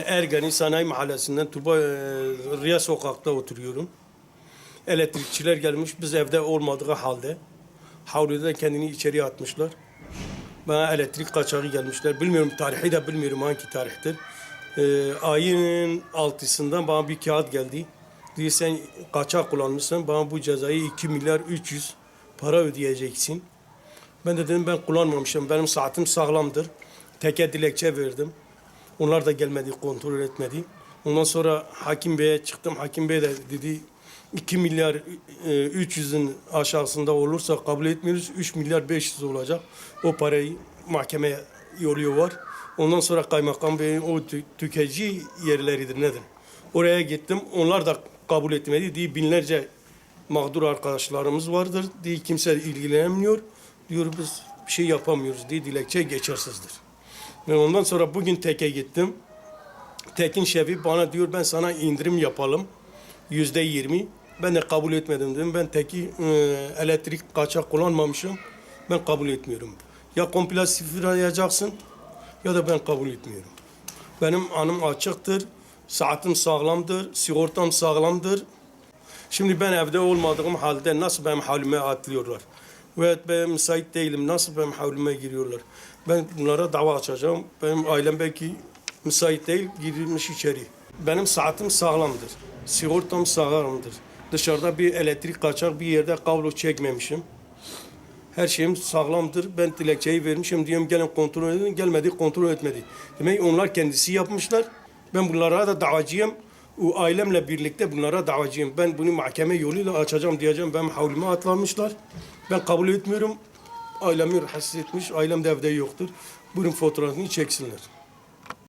Ergani Sanayi Mahallesi'nden Riya Sokak'ta oturuyorum. Elektrikçiler gelmiş, biz evde olmadığı halde. Havluda kendini içeriye atmışlar. Bana elektrik kaçağı gelmişler. Bilmiyorum, tarihi de bilmiyorum hangi tarihtir. Ayın 6'sından bana bir kağıt geldi. Diyor sen kaçak kullanmışsın, bana bu cezayı 2 milyar 300 para ödeyeceksin. Ben de dedim ben kullanmamışım, benim saatim sağlamdır. Teke dilekçe verdim. Onlar da gelmedi, kontrol etmedi. Ondan sonra Hakim Bey'e çıktım. Hakim Bey de dedi 2 milyar 300'ün aşağısında olursa kabul etmiyoruz. 3 milyar 500 olacak. O parayı mahkemeye yolluyor. Ondan sonra Kaymakam Bey'in o tüketici yerleridir nedir? Oraya gittim. Onlar da kabul etmedi. Diye binlerce mağdur arkadaşlarımız vardır. Diye kimse ilgilenmiyor. Diyor biz bir şey yapamıyoruz diye dilekçe geçersizdir. Ve ondan sonra bugün TEK'e gittim. TEK'in şefi bana diyor ben sana indirim yapalım. %20. Ben de kabul etmedim dedim. Ben TEK'i elektrik kaçak kullanmamışım. Ben kabul etmiyorum. Ya komple sıfırlayacaksın ya da ben kabul etmiyorum. Benim anım açıktır. Saatim sağlamdır. Sigortam sağlamdır. Şimdi ben evde olmadığım halde nasıl benim halime atlıyorlar? Ve ben müsait değilim. Nasıl benim havlime giriyorlar? Ben bunlara dava açacağım. Benim ailem belki müsait değil, girilmiş içeri. Benim saatim sağlamdır. Sigortam sağlamdır. Dışarıda bir elektrik kaçak bir yerde kablo çekmemişim. Her şeyim sağlamdır. Ben dilekçeyi vermişim diyorum gelin kontrol edin. Gelmedi, kontrol etmedi. Demek onlar kendisi yapmışlar. Ben bunlara da davacıyım. O ailemle birlikte bunlara davacıyım. Ben bunu mahkeme yoluyla açacağım diyeceğim. Benim havlime atlamışlar. Ben kabul etmiyorum. Ailemi rahatsız etmiş. Ailem de evde yoktur. Bunun fotoğrafını çeksinler.